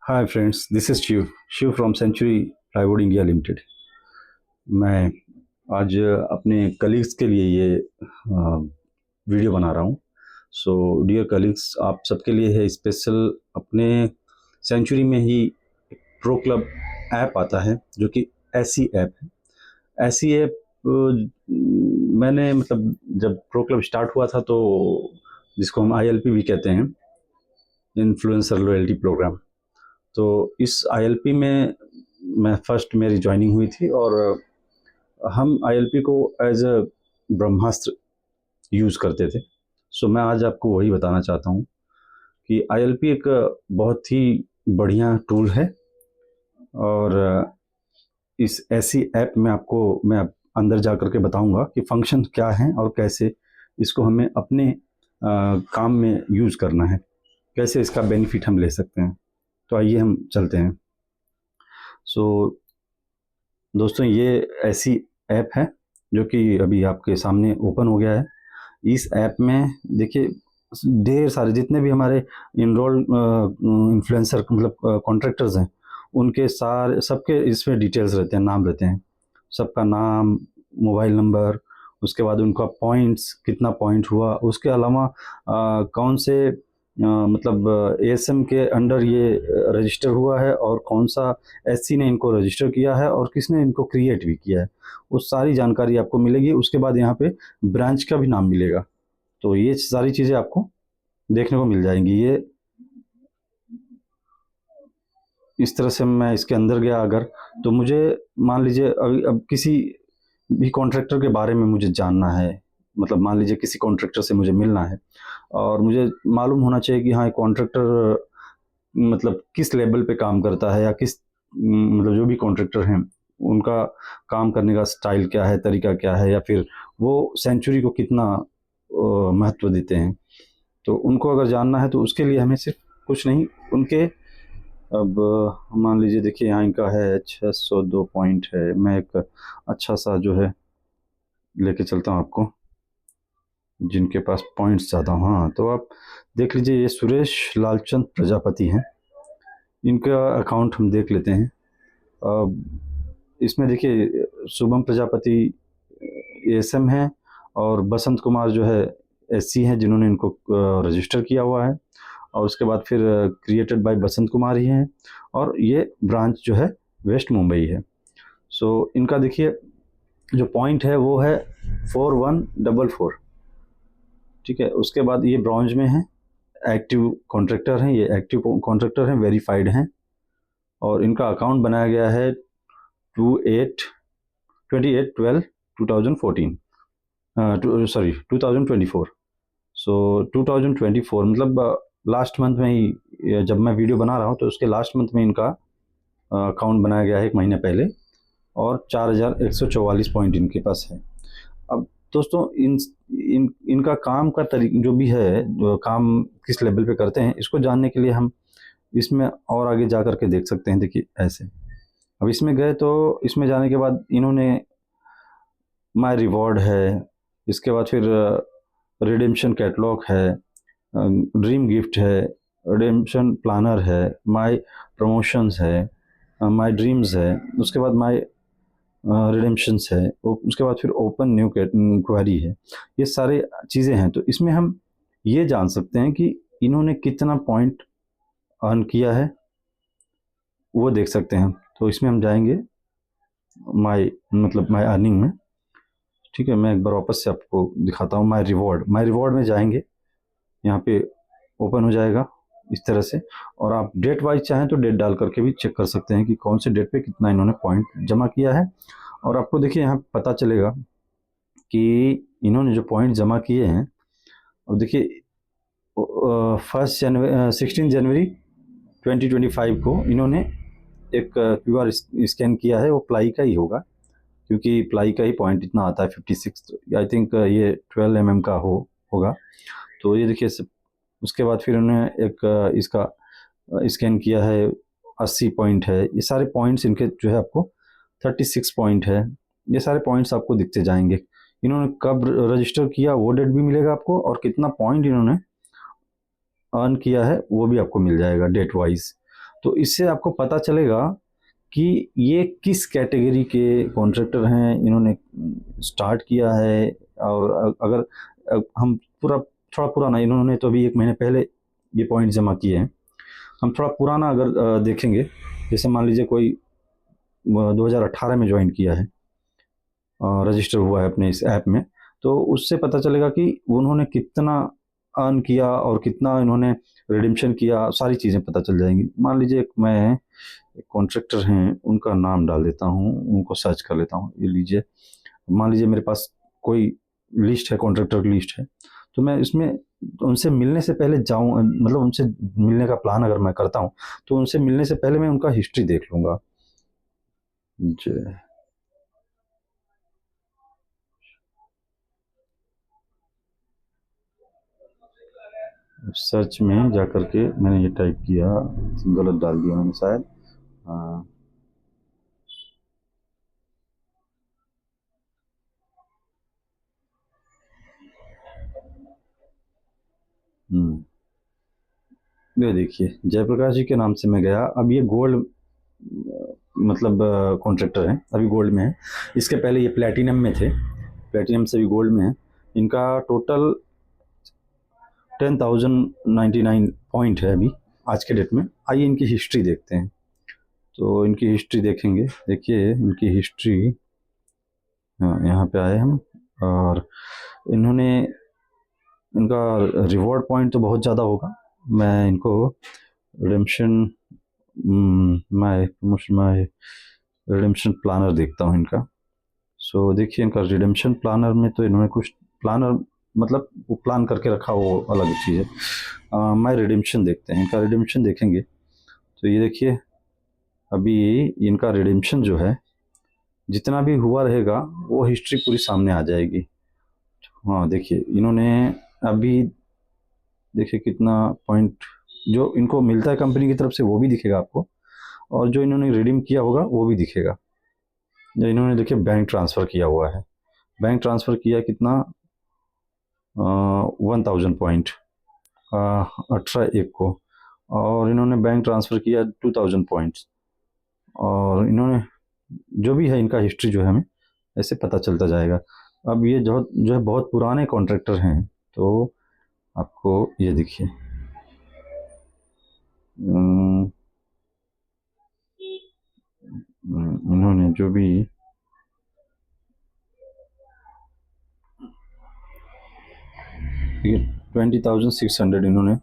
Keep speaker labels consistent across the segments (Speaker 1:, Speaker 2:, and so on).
Speaker 1: Hi friends, this is Shiv from Century Plywood India Limited. मैं आज अपने कलीग्स के लिए ये वीडियो बना रहा हूँ। सो डियर कलीग्स, आप सबके लिए है स्पेशल। अपने सेंचुरी में ही प्रो क्लब ऐप आता है जो कि ऐसी ऐप है। ऐसी ऐप मैंने मतलब जब प्रो क्लब स्टार्ट हुआ था तो जिसको हम आईएलपी भी कहते हैं, इन्फ्लुएंसर लॉयल्टी प्रोग्राम। तो इस आईएलपी में मैं फर्स्ट मेरी ज्वाइनिंग हुई थी और हम आईएलपी को एज अ ब्रह्मास्त्र यूज़ करते थे। सो मैं आज आपको वही बताना चाहता हूँ कि आईएलपी एक बहुत ही बढ़िया टूल है। और इस ऐसी ऐप में आपको मैं अंदर जा कर के बताऊँगा कि फंक्शन क्या हैं और कैसे इसको हमें अपने काम में यूज़ करना है, कैसे इसका बेनिफिट हम ले सकते हैं। तो आइए हम चलते हैं। सो दोस्तों, ये ऐसी ऐप है जो कि अभी आपके सामने ओपन हो गया है। इस ऐप में देखिए ढेर सारे जितने भी हमारे इनरोल्ड इन्फ्लुएंसर मतलब कॉन्ट्रैक्टर्स हैं, उनके सारे सबके इसमें डिटेल्स रहते हैं, नाम रहते हैं, सबका नाम, मोबाइल नंबर, उसके बाद उनका पॉइंट्स, कितना पॉइंट हुआ, उसके अलावा कौन से मतलब एएसएम के अंडर ये रजिस्टर हुआ है और कौन सा एससी ने इनको रजिस्टर किया है और किसने इनको क्रिएट भी किया है, वो सारी जानकारी आपको मिलेगी। उसके बाद यहाँ पे ब्रांच का भी नाम मिलेगा। तो ये सारी चीज़ें आपको देखने को मिल जाएंगी। ये इस तरह से मैं इसके अंदर गया अगर, तो मुझे मान लीजिए अब किसी भी कॉन्ट्रैक्टर के बारे में मुझे जानना है, मतलब मान लीजिए किसी कॉन्ट्रैक्टर से मुझे मिलना है और मुझे मालूम होना चाहिए कि हाँ, ये कॉन्ट्रैक्टर मतलब किस लेवल पे काम करता है या किस मतलब जो भी कॉन्ट्रैक्टर हैं उनका काम करने का स्टाइल क्या है, तरीका क्या है, या फिर वो सेंचुरी को कितना महत्व देते हैं। तो उनको अगर जानना है तो उसके लिए हमें सिर्फ कुछ नहीं, उनके अब मान लीजिए देखिए यहाँ इनका है 602 पॉइंट है। मैं एक अच्छा सा जो है लेके चलता हूँ आपको, जिनके पास पॉइंट्स ज़्यादा हो। हाँ, तो आप देख लीजिए, ये सुरेश लालचंद प्रजापति हैं, इनका अकाउंट हम देख लेते हैं। इसमें देखिए शुभम प्रजापति एएसएम है और बसंत कुमार जो है एससी हैं, जिन्होंने इनको रजिस्टर किया हुआ है। और उसके बाद फिर क्रिएटेड बाय बसंत कुमार ही हैं और ये ब्रांच जो है वेस्ट मुंबई है। सो इनका देखिए जो पॉइंट है वो है 4144। ठीक है, उसके बाद ये ब्रॉन्ज में है, एक्टिव कॉन्ट्रैक्टर हैं, ये एक्टिव कॉन्ट्रैक्टर हैं, वेरीफाइड हैं। और इनका अकाउंट बनाया गया है 28/12/2014, सॉरी 2024। सो 2024 मतलब लास्ट मंथ में ही, जब मैं वीडियो बना रहा हूँ तो उसके लास्ट मंथ में इनका अकाउंट बनाया गया है, एक महीने पहले, और 4144 पॉइंट इनके पास है। अब दोस्तों इनका काम का तरीका जो भी है, जो काम किस लेवल पे करते हैं, इसको जानने के लिए हम इसमें और आगे जा कर के देख सकते हैं। देखिए ऐसे अब इसमें गए तो इसमें जाने के बाद इन्होंने माय रिवॉर्ड है, इसके बाद फिर रिडेम्पशन कैटलॉग है, ड्रीम गिफ्ट है, रिडेम्पशन प्लानर है, माय प्रमोशंस है, माय ड्रीम्स है, उसके बाद माय रिडेम्पशंस है, उसके बाद फिर ओपन न्यू क्वेरी है। ये सारे चीज़ें हैं। तो इसमें हम ये जान सकते हैं कि इन्होंने कितना पॉइंट अर्न किया है, वो देख सकते हैं। तो इसमें हम जाएंगे माय मतलब माय अर्निंग में। ठीक है, मैं एक बार वापस से आपको दिखाता हूँ। माय रिवॉर्ड में जाएंगे, यहाँ पे ओपन हो जाएगा इस तरह से। और आप डेट वाइज चाहें तो डेट डाल करके भी चेक कर सकते हैं कि कौन से डेट पे कितना इन्होंने पॉइंट जमा किया है। और आपको देखिए यहाँ पता चलेगा कि इन्होंने जो पॉइंट जमा किए हैं, अब देखिए 16 जनवरी 2025 को इन्होंने एक क्यूआर स्कैन किया है। वो प्लाई का ही होगा, क्योंकि प्लाई का ही पॉइंट इतना आता है 56, आई थिंक ये 12 mm का होगा। तो ये देखिए उसके बाद फिर उन्होंने एक इसका स्कैन किया है, 80 पॉइंट है। ये सारे पॉइंट्स इनके जो है आपको 36 पॉइंट है। ये सारे पॉइंट्स आपको दिखते जाएंगे। इन्होंने कब रजिस्टर किया वो डेट भी मिलेगा आपको, और कितना पॉइंट इन्होंने अर्न किया है वो भी आपको मिल जाएगा डेट वाइज। तो इससे आपको पता चलेगा कि ये किस कैटेगरी के कॉन्ट्रैक्टर हैं, इन्होंने स्टार्ट किया है। और अगर हम पूरा थोड़ा पुराना, इन्होंने तो अभी 1 महीने पहले ये पॉइंट जमा किए हैं, हम थोड़ा पुराना अगर देखेंगे, जैसे मान लीजिए कोई 2018 में ज्वाइन किया है, रजिस्टर हुआ है अपने इस ऐप में, तो उससे पता चलेगा कि उन्होंने कितना अर्न किया और कितना इन्होंने रिडिम्पशन किया, सारी चीज़ें पता चल जाएंगी। मान लीजिए मैं एक कॉन्ट्रैक्टर हैं, उनका नाम डाल देता हूँ, उनको सर्च कर लेता हूँ। ये लीजिए, मान लीजिए मेरे पास कोई लिस्ट है, कॉन्ट्रैक्टर की लिस्ट है, तो मैं इसमें उनसे मिलने से पहले जाऊँ, मतलब उनसे मिलने का प्लान अगर मैं करता हूँ, तो उनसे मिलने से पहले मैं उनका हिस्ट्री देख लूँगा। जी, सर्च में जा कर के मैंने ये टाइप किया, गलत डाल दिया मैंने शायद। हाँ, ये देखिए जयप्रकाश जी के नाम से मैं गया। अब ये गोल्ड, मतलब कॉन्ट्रैक्टर हैं, अभी गोल्ड में है। इसके पहले ये प्लेटिनम में थे, प्लेटिनम से भी गोल्ड में है। इनका टोटल 10,099 पॉइंट है अभी आज के डेट में। आइए इनकी हिस्ट्री देखते हैं। तो इनकी हिस्ट्री देखेंगे, देखिए इनकी हिस्ट्री, यहाँ पे आए हम, और इन्होंने, इनका रिवॉर्ड पॉइंट तो बहुत ज़्यादा होगा। मैं इनको रिडेम्पशन, माय रिडेम्पशन प्लानर देखता हूँ इनका। सो देखिए इनका रिडेम्पशन प्लानर में तो इन्होंने कुछ प्लानर, मतलब वो प्लान करके रखा, वो अलग चीज़ है। माय रिडेम्पशन देखते हैं, इनका रिडेम्पशन देखेंगे तो ये देखिए अभी इनका रिडेम्पशन जो है, जितना भी हुआ रहेगा वो हिस्ट्री पूरी सामने आ जाएगी। हाँ देखिए इन्होंने अभी, देखिए कितना पॉइंट जो इनको मिलता है कंपनी की तरफ से वो भी दिखेगा आपको, और जो इन्होंने रिडीम किया होगा वो भी दिखेगा। जो इन्होंने देखिए बैंक ट्रांसफ़र किया हुआ है, बैंक ट्रांसफ़र किया कितना, 1000 पॉइंट 18/1 को, और इन्होंने बैंक ट्रांसफ़र किया 2000 पॉइंट्स। और इन्होंने जो भी है इनका हिस्ट्री जो है हमें ऐसे पता चलता जाएगा। अब ये जो है बहुत पुराने कॉन्ट्रैक्टर हैं, तो आपको ये देखिए, इन्होंने जो भी, ये 20,600 इन्होंने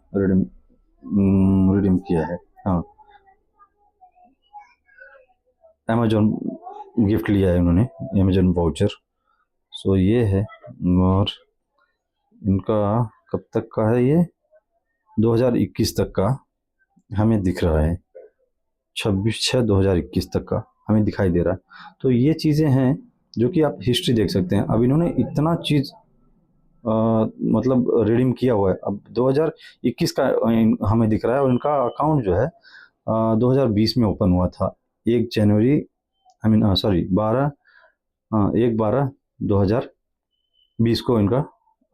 Speaker 1: रिडीम किया है। हाँ, अमेजोन गिफ्ट लिया है उन्होंने, अमेजोन वाउचर। सो ये है, और इनका कब तक का है ये, 2021 तक का हमें दिख रहा है, 26/6/2021 तक का हमें दिखाई दे रहा है। तो ये चीज़ें हैं जो कि आप हिस्ट्री देख सकते हैं। अब इन्होंने इतना चीज़ मतलब रिडीम किया हुआ है। अब 2021 का हमें दिख रहा है, और इनका अकाउंट जो है 2020 में ओपन हुआ था, 1 जनवरी, आई मीन सॉरी 12, हाँ 1/12/2020 को इनका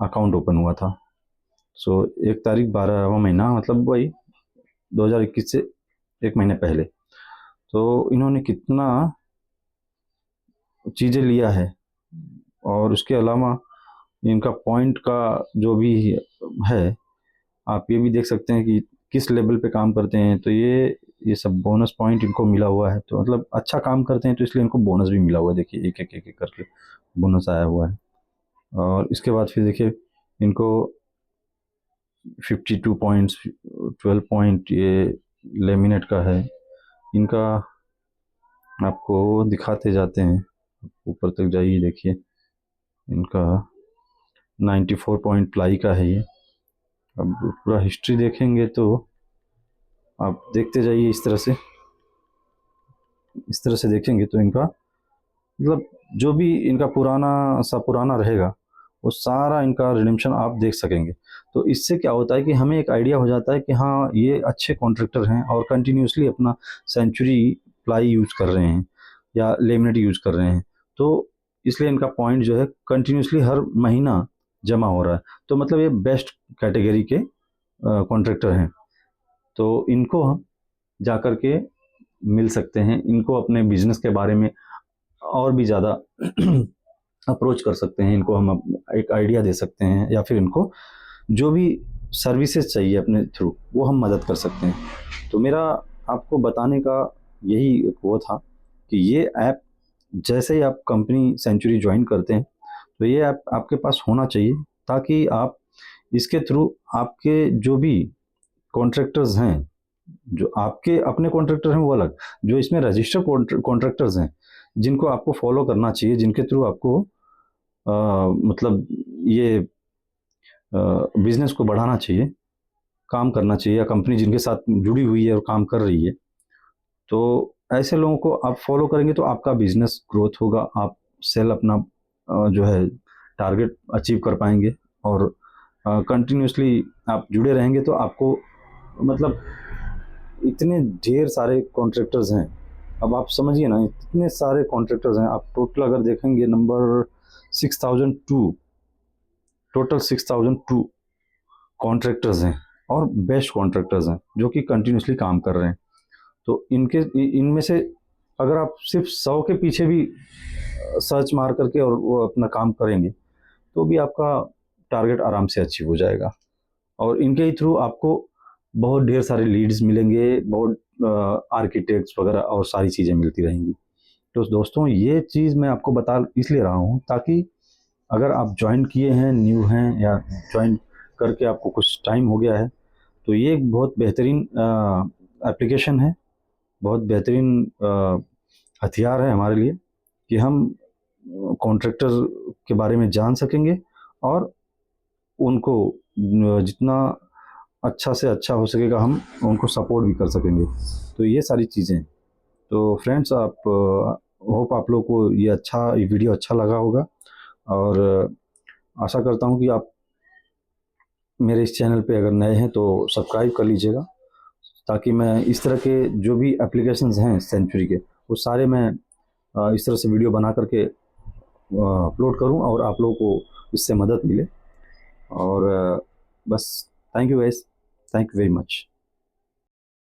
Speaker 1: अकाउंट ओपन हुआ था। सो 1 तारीख 12वां महीना, मतलब वही 2021 से 1 महीने पहले। तो इन्होंने कितना चीज़ें लिया है, और उसके अलावा इनका पॉइंट का जो भी है, आप ये भी देख सकते हैं कि किस लेवल पे काम करते हैं। तो ये सब बोनस पॉइंट इनको मिला हुआ है, तो मतलब अच्छा काम करते हैं तो इसलिए इनको बोनस भी मिला हुआ है। देखिए एक एक एक एक करके बोनस आया हुआ है। और इसके बाद फिर देखिए इनको 52 पॉइंट्स, 12 पॉइंट ये लेमिनेट का है इनका, आपको दिखाते जाते हैं, ऊपर तक जाइए, देखिए इनका 94 पॉइंट प्लाई का है ये। अब पूरा हिस्ट्री देखेंगे तो आप देखते जाइए, इस तरह से देखेंगे तो इनका मतलब जो भी इनका पुराना रहेगा, वो सारा इनका रिडेम्पशन आप देख सकेंगे। तो इससे क्या होता है कि हमें एक आइडिया हो जाता है कि हाँ ये अच्छे कॉन्ट्रैक्टर हैं और कंटिन्यूसली अपना सेंचुरी प्लाई यूज कर रहे हैं या लेमिनेट यूज कर रहे हैं, तो इसलिए इनका पॉइंट जो है कंटिन्यूसली हर महीना जमा हो रहा है। तो मतलब ये बेस्ट कैटेगरी के कॉन्ट्रैक्टर हैं। तो इनको जा कर के मिल सकते हैं, इनको अपने बिजनेस के बारे में और भी ज़्यादा अप्रोच कर सकते हैं, इनको हम एक आइडिया दे सकते हैं, या फिर इनको जो भी सर्विसेज चाहिए अपने थ्रू वो हम मदद कर सकते हैं। तो मेरा आपको बताने का यही वो था कि ये ऐप जैसे ही आप कंपनी सेंचुरी ज्वाइन करते हैं तो ये ऐप आपके पास होना चाहिए, ताकि आप इसके थ्रू आपके जो भी कॉन्ट्रैक्टर्स हैं, जो आपके अपने कॉन्ट्रैक्टर हैं वो अलग, जो इसमें रजिस्टर्ड कॉन्ट्रैक्टर्स हैं जिनको आपको फॉलो करना चाहिए, जिनके थ्रू आपको मतलब ये बिजनेस को बढ़ाना चाहिए, काम करना चाहिए, या कंपनी जिनके साथ जुड़ी हुई है और काम कर रही है, तो ऐसे लोगों को आप फॉलो करेंगे तो आपका बिजनेस ग्रोथ होगा, आप सेल अपना जो है टारगेट अचीव कर पाएंगे, और कंटिन्यूसली आप जुड़े रहेंगे तो आपको मतलब इतने ढेर सारे कॉन्ट्रैक्टर्स हैं। अब आप समझिए ना, इतने सारे कॉन्ट्रैक्टर्स हैं, आप टोटल अगर देखेंगे नंबर 6002, टोटल 6002 कॉन्ट्रैक्टर्स हैं, और बेस्ट कॉन्ट्रैक्टर्स हैं जो कि कंटिन्यूसली काम कर रहे हैं। तो इनमें से अगर आप सिर्फ 100 के पीछे भी सर्च मार करके और वो अपना काम करेंगे तो भी आपका टारगेट आराम से अचीव हो जाएगा, और इनके ही थ्रू आपको बहुत ढेर सारे लीड्स मिलेंगे, बहुत आर्किटेक्ट्स वगैरह और सारी चीज़ें मिलती रहेंगी। तो दोस्तों ये चीज़ मैं आपको बता इसलिए रहा हूँ ताकि अगर आप ज्वाइन किए हैं, न्यू हैं, या ज्वाइन करके आपको कुछ टाइम हो गया है, तो ये एक बहुत बेहतरीन एप्लीकेशन है, बहुत बेहतरीन हथियार है हमारे लिए कि हम कॉन्ट्रैक्टर के बारे में जान सकेंगे और उनको जितना अच्छा से अच्छा हो सकेगा हम उनको सपोर्ट भी कर सकेंगे। तो ये सारी चीज़ें। तो फ्रेंड्स, आप होप आप लोग को ये वीडियो अच्छा लगा होगा, और आशा करता हूँ कि आप मेरे इस चैनल पे अगर नए हैं तो सब्सक्राइब कर लीजिएगा, ताकि मैं इस तरह के जो भी एप्लीकेशंस हैं सेंचुरी के वो सारे मैं इस तरह से वीडियो बना करके अपलोड करूं और आप लोगों को इससे मदद मिले। और बस, thank you guys, thank you very much.